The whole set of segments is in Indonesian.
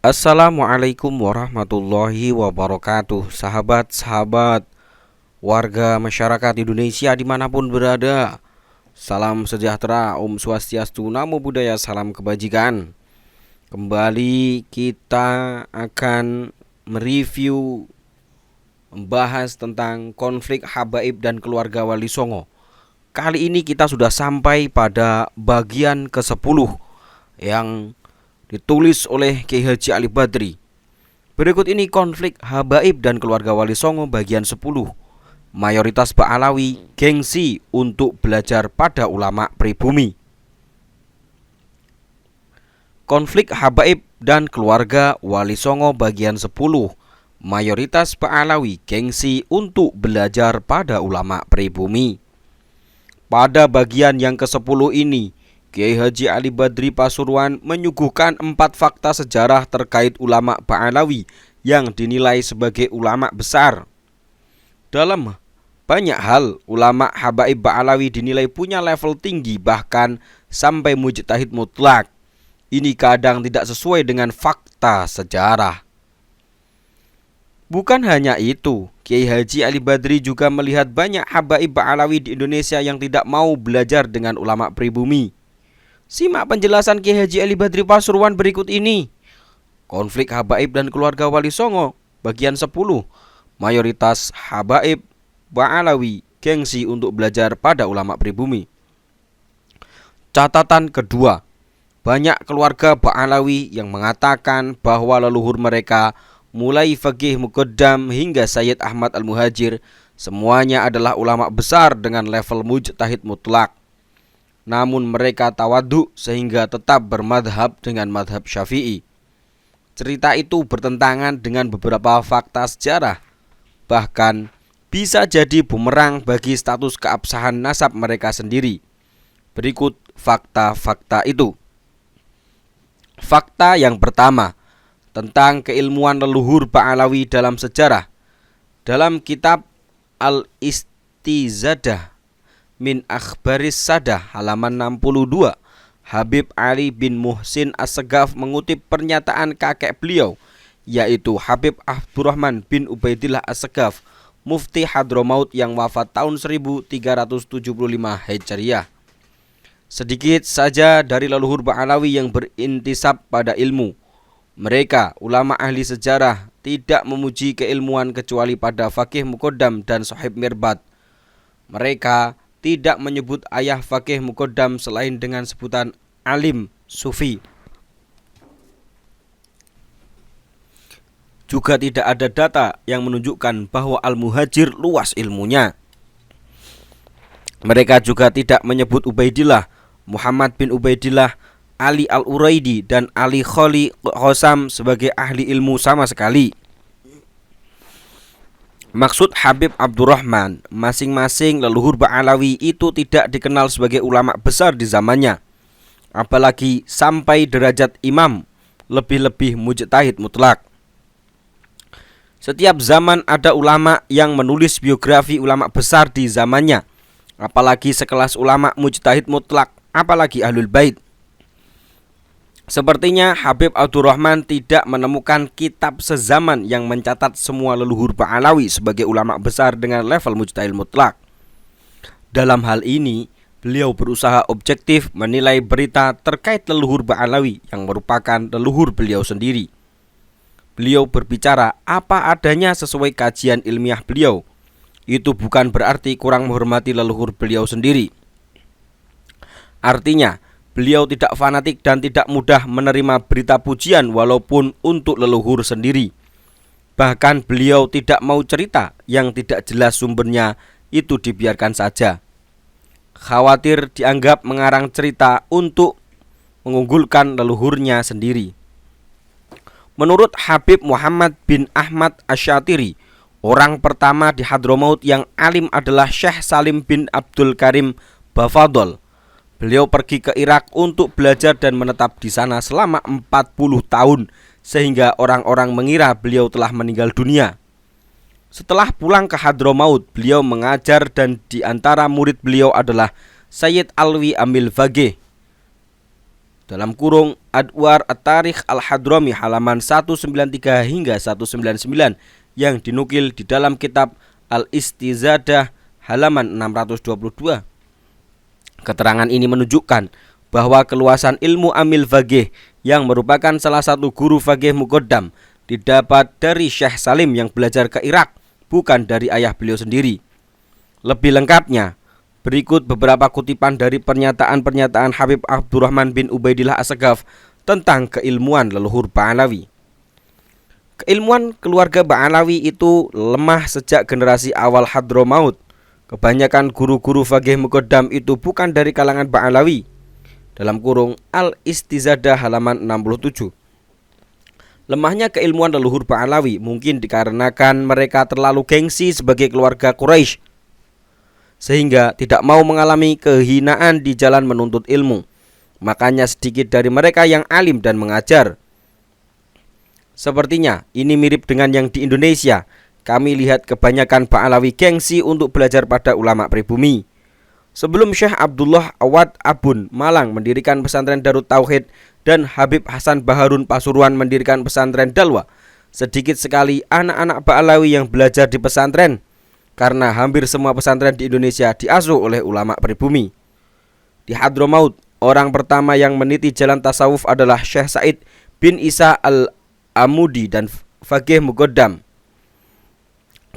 Assalamualaikum warahmatullahi wabarakatuh. Sahabat-sahabat warga masyarakat Indonesia dimanapun berada, salam sejahtera, Om Swastiastu, Namo Buddhaya, salam kebajikan. Kembali kita akan mereview, membahas tentang konflik Habaib dan keluarga Wali Songo. Kali ini kita sudah sampai pada bagian ke-10 yang ditulis oleh Kiai Haji Ali Badri. Berikut ini konflik Habaib dan keluarga Wali Songo bagian 10. Mayoritas Ba'alawi gengsi untuk belajar pada ulama pribumi. Konflik Habaib dan keluarga Wali Songo bagian 10. Mayoritas Ba'alawi gengsi untuk belajar pada ulama pribumi. Pada bagian yang ke-10 ini, Kiai Haji Ali Badri Pasuruan menyuguhkan 4 fakta sejarah terkait ulama Ba'alawi yang dinilai sebagai ulama besar. Dalam banyak hal, ulama Habaib Ba'alawi dinilai punya level tinggi, bahkan sampai mujtahid mutlak. Ini kadang tidak sesuai dengan fakta sejarah. Bukan hanya itu, Kiai Haji Ali Badri juga melihat banyak Habaib Ba'alawi di Indonesia yang tidak mau belajar dengan ulama pribumi. Simak penjelasan Kiai Haji Ali Badri Pasuruan berikut ini. Konflik Habaib dan keluarga Wali Songo bagian 10. Mayoritas Habaib Ba'alawi gengsi untuk belajar pada ulama pribumi. Catatan kedua, banyak keluarga Ba'alawi yang mengatakan bahwa leluhur mereka, mulai Faqih Muqaddam hingga Sayyid Ahmad Al-Muhajir, semuanya adalah ulama besar dengan level mujtahid mutlak. Namun mereka tawadhu sehingga tetap bermadhab dengan madhab Syafi'i. Cerita itu bertentangan dengan beberapa fakta sejarah, bahkan bisa jadi bumerang bagi status keabsahan nasab mereka sendiri. Berikut fakta-fakta itu. Fakta yang pertama, tentang keilmuan leluhur Ba'alawi dalam sejarah. Dalam kitab Al-Istizadah min Akhbaris Sadah halaman 62, Habib Ali bin Muhsin As-Segaf mengutip pernyataan kakek beliau, yaitu Habib Abdurrahman bin Ubaidillah As-Segaf, Mufti Hadramaut yang wafat tahun 1375 Hijriah. Sedikit saja dari leluhur Ba'alawi yang berintisab pada ilmu. Mereka, ulama ahli sejarah, tidak memuji keilmuan kecuali pada Faqih Muqaddam dan Sahib Mirbat. Mereka tidak menyebut ayah Faqih Muqaddam selain dengan sebutan alim sufi. Juga tidak ada data yang menunjukkan bahwa Al-Muhajir luas ilmunya. Mereka juga tidak menyebut Ubaidillah, Muhammad bin Ubaidillah, Ali Al-Uraidi dan Ali Kholi Khosam sebagai ahli ilmu sama sekali. Maksud Habib Abdurrahman, masing-masing leluhur Ba'alawi itu tidak dikenal sebagai ulama besar di zamannya, apalagi sampai derajat imam, lebih-lebih mujtahid mutlak. Setiap zaman ada ulama yang menulis biografi ulama besar di zamannya, apalagi sekelas ulama mujtahid mutlak, apalagi Ahlul Bait. Sepertinya Habib Abdurrahman tidak menemukan kitab sezaman yang mencatat semua leluhur Ba'alawi sebagai ulama besar dengan level mujtahid mutlak. Dalam hal ini, beliau berusaha objektif menilai berita terkait leluhur Ba'alawi yang merupakan leluhur beliau sendiri. Beliau berbicara apa adanya sesuai kajian ilmiah beliau. Itu bukan berarti kurang menghormati leluhur beliau sendiri. Artinya, beliau tidak fanatik dan tidak mudah menerima berita pujian walaupun untuk leluhur sendiri. Bahkan beliau tidak mau cerita yang tidak jelas sumbernya itu dibiarkan saja. Khawatir dianggap mengarang cerita untuk mengunggulkan leluhurnya sendiri. Menurut Habib Muhammad bin Ahmad Asyatiri, orang pertama di Hadramaut yang alim adalah Syekh Salim bin Abdul Karim Bafadol. Beliau pergi ke Irak untuk belajar dan menetap di sana selama 40 tahun, sehingga orang-orang mengira beliau telah meninggal dunia. Setelah pulang ke Hadramaut, beliau mengajar dan di antara murid beliau adalah Sayyid Alwi Amil Faqih. dalam kurung Adwar At-Tarikh Al-Hadrami halaman 193 hingga 199 yang dinukil di dalam kitab Al-Istizadah halaman 622. Keterangan ini menunjukkan bahwa keluasan ilmu amil faqih yang merupakan salah satu guru faqih muqaddam didapat dari Syekh Salim yang belajar ke Irak, bukan dari ayah beliau sendiri. Lebih lengkapnya, berikut beberapa kutipan dari pernyataan-pernyataan Habib Abdurrahman bin Ubaidillah As-Sagaf tentang keilmuan leluhur Ba'alawi. Keilmuan keluarga Ba'alawi itu lemah sejak generasi awal Hadramaut. Kebanyakan guru-guru faqih muqaddam itu bukan dari kalangan Ba'alawi. Dalam kurung Al-Istizadah halaman 67. Lemahnya keilmuan leluhur Ba'alawi mungkin dikarenakan mereka terlalu gengsi sebagai keluarga Quraisy, sehingga tidak mau mengalami kehinaan di jalan menuntut ilmu. Makanya sedikit dari mereka yang alim dan mengajar. Sepertinya ini mirip dengan yang di Indonesia. Kami lihat kebanyakan Ba'alawi gengsi untuk belajar pada ulama pribumi. Sebelum Syekh Abdullah Awad Abun Malang mendirikan pesantren Darut Tauhid dan Habib Hasan Baharun Pasuruan mendirikan pesantren Dalwa, sedikit sekali anak-anak Ba'alawi yang belajar di pesantren, karena hampir semua pesantren di Indonesia diasuh oleh ulama pribumi. Di Hadramaut, orang pertama yang meniti jalan tasawuf adalah Syekh Said bin Isa Al-Amudi dan faqih muqaddam.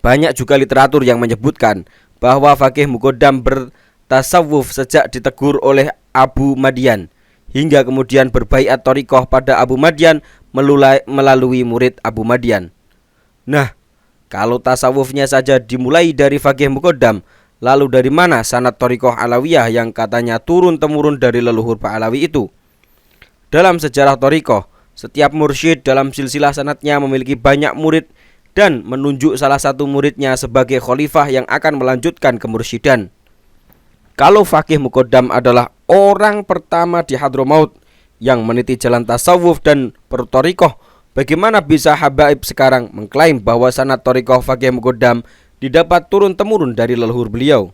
Banyak juga literatur yang menyebutkan bahwa faqih muqaddam bertasawuf sejak ditegur oleh Abu Madian, hingga kemudian berbaiat thariqah pada Abu Madian melalui murid Abu Madian. Nah, kalau tasawufnya saja dimulai dari faqih muqaddam, lalu dari mana sanad thariqah Alawiyah yang katanya turun-temurun dari leluhur Ba'alawi itu? Dalam sejarah thariqah, setiap mursyid dalam silsilah sanadnya memiliki banyak murid dan menunjuk salah satu muridnya sebagai khalifah yang akan melanjutkan kemursyidan. Kalau faqih muqaddam adalah orang pertama di Hadramaut yang meniti jalan tasawuf dan berthariqah, bagaimana bisa habaib sekarang mengklaim bahwa sanad thariqah faqih muqaddam didapat turun-temurun dari leluhur beliau?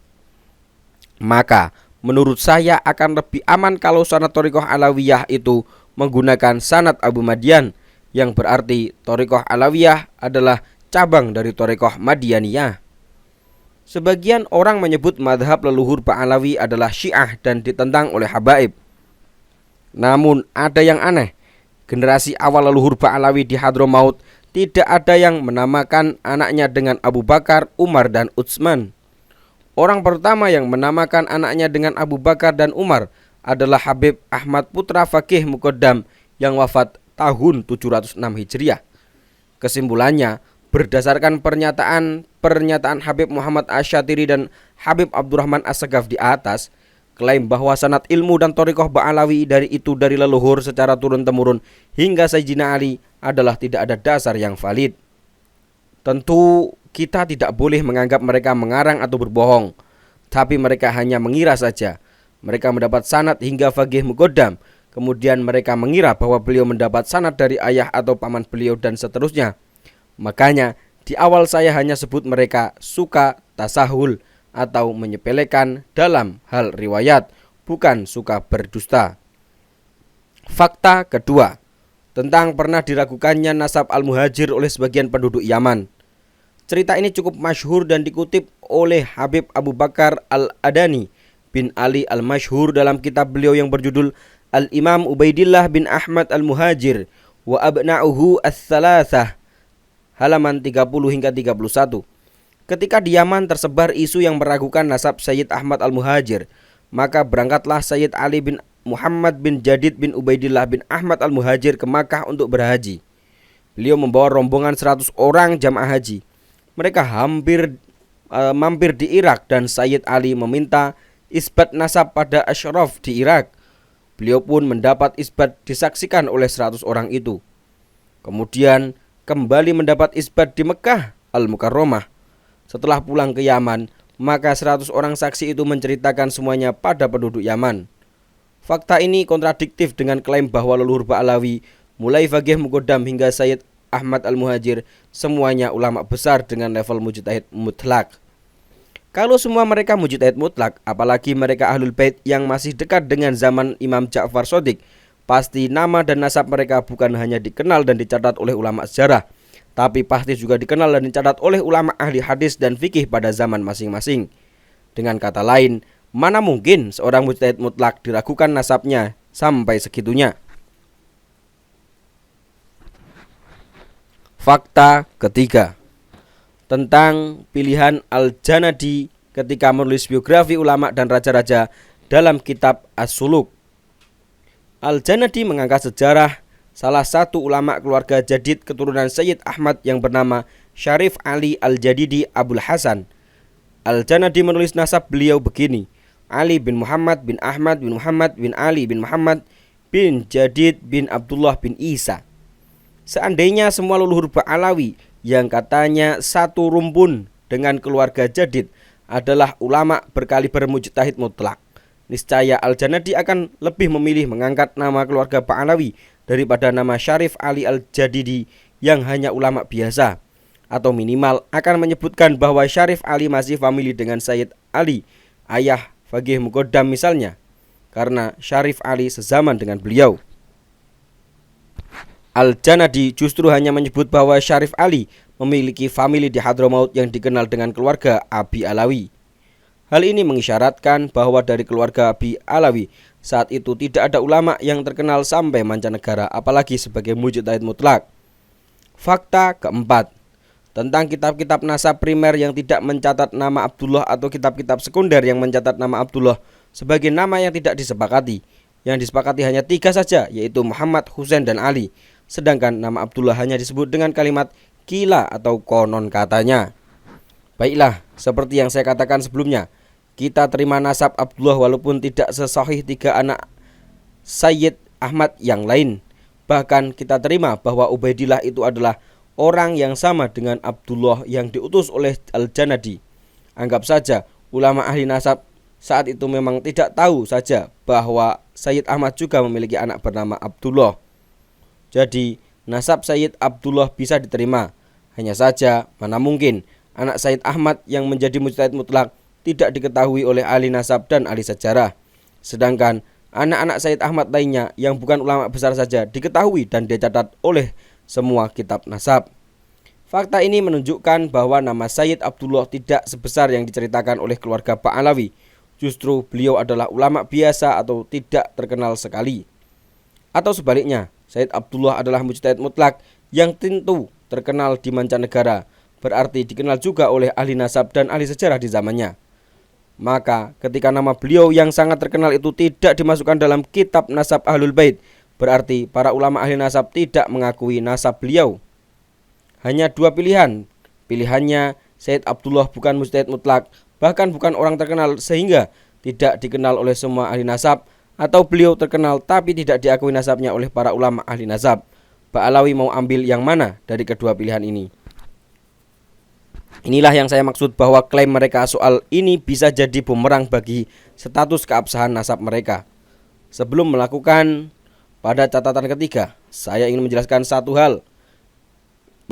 Maka menurut saya akan lebih aman kalau sanad thariqah Alawiyah itu menggunakan sanad Abu Madian, yang berarti thariqah Alawiyah adalah cabang dari thariqah Madianiyah. Sebagian orang menyebut madhab leluhur Ba'alawi adalah Syiah dan ditentang oleh habaib. Namun ada yang aneh, generasi awal leluhur Ba'alawi di Hadramaut tidak ada yang menamakan anaknya dengan Abu Bakar, Umar, dan Utsman. Orang pertama yang menamakan anaknya dengan Abu Bakar dan Umar adalah Habib Ahmad Putra Faqih Muqaddam yang wafat tahun 706 Hijriah. Kesimpulannya, berdasarkan pernyataan Habib Muhammad Asy-Syatiri dan Habib Abdurrahman As-Sagaf di atas, klaim bahwa sanad ilmu dan thariqah Ba'alawi dari leluhur secara turun-temurun hingga Sayyidina Ali adalah tidak ada dasar yang valid. Tentu kita tidak boleh menganggap mereka mengarang atau berbohong, tapi mereka hanya mengira saja. Mereka mendapat sanad hingga faqih muqaddam, kemudian mereka mengira bahwa beliau mendapat sanad dari ayah atau paman beliau dan seterusnya. Makanya di awal saya hanya sebut mereka suka tasahul atau menyepelekan dalam hal riwayat, bukan suka berdusta. Fakta kedua, tentang pernah diragukannya nasab Al-Muhajir oleh sebagian penduduk Yaman. Cerita ini cukup masyhur dan dikutip oleh Habib Abu Bakar Al-Adani bin Ali Al-Masyhur dalam kitab beliau yang berjudul Al-Imam Ubaidillah bin Ahmad Al-Muhajir wa Abna'uhu Ats-Tsalatsah halaman 30 hingga 31. Ketika di Yaman tersebar isu yang meragukan nasab Sayyid Ahmad Al-Muhajir, maka berangkatlah Sayyid Ali bin Muhammad bin Jadid bin Ubaidillah bin Ahmad Al-Muhajir ke Makkah untuk berhaji. Beliau membawa rombongan 100 orang jamaah haji. Mereka mampir di Irak dan Sayyid Ali meminta isbat nasab pada asyraf di Irak. Beliau pun mendapat isbat disaksikan oleh 100 orang itu. Kemudian kembali mendapat isbat di Mekah Al-Mukarramah. Setelah pulang ke Yaman, maka 100 orang saksi itu menceritakan semuanya pada penduduk Yaman. Fakta ini kontradiktif dengan klaim bahwa leluhur Ba'alawi, mulai faqih muqaddam hingga Sayyid Ahmad Al-Muhajir, semuanya ulama besar dengan level mujtahid mutlak. Kalau semua mereka mujtahid mutlak, apalagi mereka ahlul bait yang masih dekat dengan zaman Imam Ja'far Shadiq, pasti nama dan nasab mereka bukan hanya dikenal dan dicatat oleh ulama sejarah, tapi pasti juga dikenal dan dicatat oleh ulama ahli hadis dan fikih pada zaman masing-masing. Dengan kata lain, mana mungkin seorang mujtahid mutlak diragukan nasabnya sampai segitunya. Fakta ketiga tentang pilihan Al-Janadi ketika menulis biografi ulama dan raja-raja dalam kitab As-Suluk. Al-Janadi mengangkat sejarah salah satu ulama keluarga Jadid keturunan Sayyid Ahmad yang bernama Syarif Ali Al-Jadidi Abul Hasan. Al-Janadi menulis nasab beliau begini: Ali bin Muhammad bin Ahmad bin Muhammad bin Ali bin Muhammad bin Jadid bin Abdullah bin Isa. Seandainya semua leluhur Ba'alawi yang katanya satu rumpun dengan keluarga Jadid adalah ulama berkaliber mujtahid mutlak, niscaya Al-Janadi akan lebih memilih mengangkat nama keluarga Ba'alawi daripada nama Syarif Ali Al-Jadidi yang hanya ulama biasa, atau minimal akan menyebutkan bahwa Syarif Ali masih famili dengan Sayyid Ali, ayah Faqih Muqaddam misalnya, karena Syarif Ali sezaman dengan beliau. Al-Janadi justru hanya menyebut bahwa Syarif Ali memiliki famili di Hadramaut yang dikenal dengan keluarga Abi Alawi. Hal ini mengisyaratkan bahwa dari keluarga Abi Alawi saat itu tidak ada ulama yang terkenal sampai mancanegara, apalagi sebagai mujtahid mutlak. Fakta keempat tentang kitab-kitab nasab primer yang tidak mencatat nama Abdullah atau kitab-kitab sekunder yang mencatat nama Abdullah sebagai nama yang tidak disepakati. Yang disepakati hanya 3 saja, yaitu Muhammad, Husain, dan Ali. Sedangkan nama Abdullah hanya disebut dengan kalimat kila atau konon katanya. Baiklah, seperti yang saya katakan sebelumnya, kita terima nasab Abdullah walaupun tidak sesahih 3 anak Sayyid Ahmad yang lain. Bahkan kita terima bahwa Ubaidillah itu adalah orang yang sama dengan Abdullah yang diutus oleh Al-Janadi. Anggap saja ulama ahli nasab saat itu memang tidak tahu saja bahwa Sayyid Ahmad juga memiliki anak bernama Abdullah. Jadi nasab Sayyid Abdullah bisa diterima. Hanya saja mana mungkin anak Sayyid Ahmad yang menjadi mujtahid mutlak tidak diketahui oleh ahli nasab dan ahli sejarah. Sedangkan anak-anak Sayyid Ahmad lainnya yang bukan ulama besar saja diketahui dan dicatat oleh semua kitab nasab. Fakta ini menunjukkan bahwa nama Sayyid Abdullah tidak sebesar yang diceritakan oleh keluarga Ba'alawi. Justru beliau adalah ulama biasa atau tidak terkenal sekali. Atau sebaliknya, Sayyid Abdullah adalah mujtahid mutlak yang tentu terkenal di mancanegara, berarti dikenal juga oleh ahli nasab dan ahli sejarah di zamannya. Maka ketika nama beliau yang sangat terkenal itu tidak dimasukkan dalam kitab nasab Ahlul Bait, berarti para ulama ahli nasab tidak mengakui nasab beliau. Hanya 2 pilihan. Pilihannya Sayyid Abdullah bukan mujtahid mutlak, bahkan bukan orang terkenal sehingga tidak dikenal oleh semua ahli nasab, atau beliau terkenal tapi tidak diakui nasabnya oleh para ulama ahli nasab. Ba'alawi mau ambil yang mana dari kedua pilihan ini? Inilah yang saya maksud bahwa klaim mereka soal ini bisa jadi bumerang bagi status keabsahan nasab mereka. Sebelum melakukan pada catatan ketiga, saya ingin menjelaskan satu hal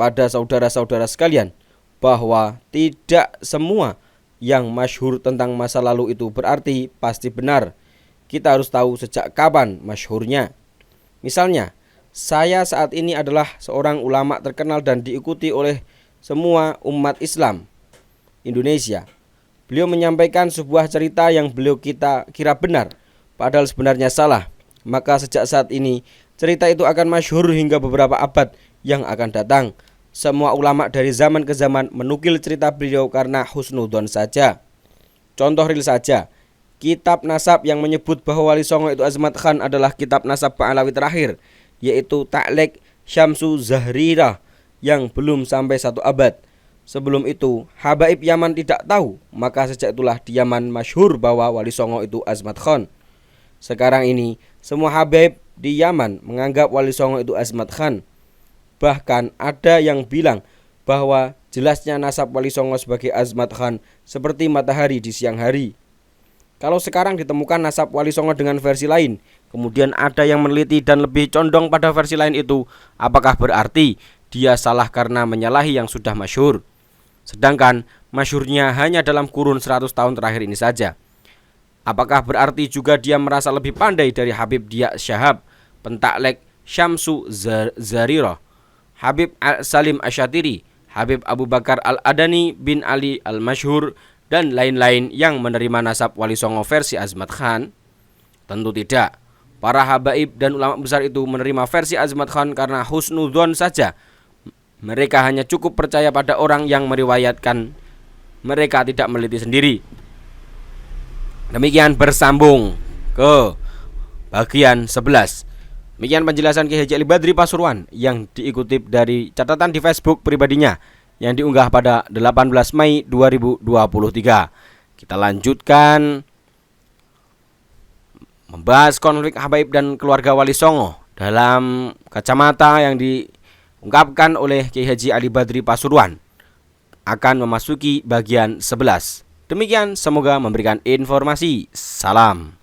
pada saudara-saudara sekalian, bahwa tidak semua yang masyhur tentang masa lalu itu berarti pasti benar. Kita harus tahu sejak kapan masyhurnya. Misalnya, saya saat ini adalah seorang ulama terkenal dan diikuti oleh semua umat Islam Indonesia. Beliau menyampaikan sebuah cerita yang beliau kita kira benar, padahal sebenarnya salah. Maka sejak saat ini, cerita itu akan masyhur hingga beberapa abad yang akan datang. Semua ulama dari zaman ke zaman menukil cerita beliau karena husnudzon saja. Contoh real saja, kitab nasab yang menyebut bahwa Wali Songo itu Azmat Khan adalah kitab nasab Ba'alawi terakhir, yaitu Ta'liq Syamsu Zahrirah yang belum sampai 1 abad. Sebelum itu, habaib Yaman tidak tahu, maka sejak itulah di Yaman masyhur bahwa Wali Songo itu Azmat Khan. Sekarang ini, semua habaib di Yaman menganggap Wali Songo itu Azmat Khan. Bahkan ada yang bilang bahwa jelasnya nasab Wali Songo sebagai Azmat Khan seperti matahari di siang hari. Kalau sekarang ditemukan nasab Wali Songo dengan versi lain, kemudian ada yang meneliti dan lebih condong pada versi lain itu, apakah berarti dia salah karena menyalahi yang sudah masyhur? Sedangkan masyhurnya hanya dalam kurun 100 tahun terakhir ini saja. Apakah berarti juga dia merasa lebih pandai dari Habib Dia Syahab? Pentaklek Syamsu Zarirah, Habib Salim Asyatiri, Habib Abu Bakar Al-Adani bin Ali Al-Masyhur, dan lain-lain yang menerima nasab Wali Songo versi Azmat Khan? Tentu tidak. Para habaib dan ulama besar itu menerima versi Azmat Khan karena husnudzon saja. Mereka hanya cukup percaya pada orang yang meriwayatkan. Mereka tidak meneliti sendiri. Demikian bersambung ke bagian 11. Demikian penjelasan Kiai Haji Ali Badri Pasuruan yang diikutip dari catatan di Facebook pribadinya yang diunggah pada 18 Mei 2023. Kita lanjutkan membahas konflik habaib dan keluarga Wali Songo dalam kacamata yang diungkapkan oleh Kiai Haji Ali Badri Pasuruan. Akan memasuki bagian 11. Demikian, semoga memberikan informasi. Salam.